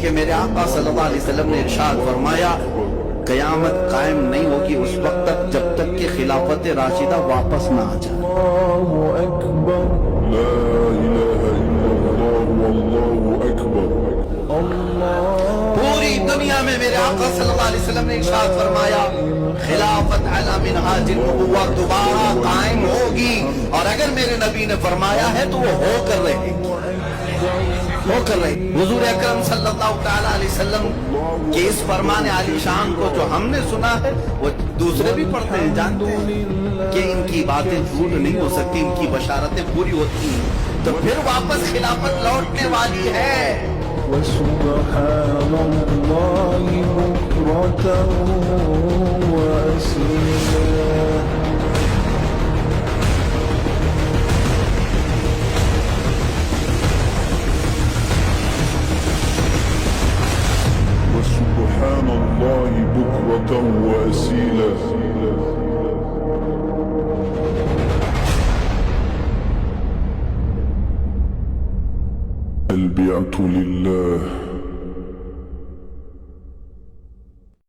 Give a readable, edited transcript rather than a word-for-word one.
کہ میرے آقا صلی اللہ علیہ وسلم نے ارشاد فرمایا قیامت قائم نہیں ہوگی اس وقت تک جب تک کہ خلافت راشدہ واپس نہ آ جائے۔ اللہ اکبر، لا الہ الا اللہ واللہ اکبر۔ پوری دنیا میں میرے آقا صلی اللہ علیہ وسلم نے ارشاد فرمایا خلافت علی منہاج النبوہ دوبارہ قائم ہوگی، اور اگر میرے نبی نے فرمایا ہے تو وہ ہو کر رہے گی، ہو کر رہے گی۔ حضور اکرم صلی اللہ تعالیٰ علیہ وسلم کے اس فرمان عالی شان کو جو ہم نے سنا ہے وہ دوسرے بھی پڑھتے ہیں، جانتے ہیں کہ ان کی باتیں جھوٹ نہیں ہو سکتی، ان کی بشارتیں پوری ہوتی ہیں، تو پھر واپس خلافت لوٹنے والی ہے۔ وسبحان اللہ بکرۃ وأصیلا۔ وسبحان اللہ بکرۃ وأصیلا۔ البيعة لله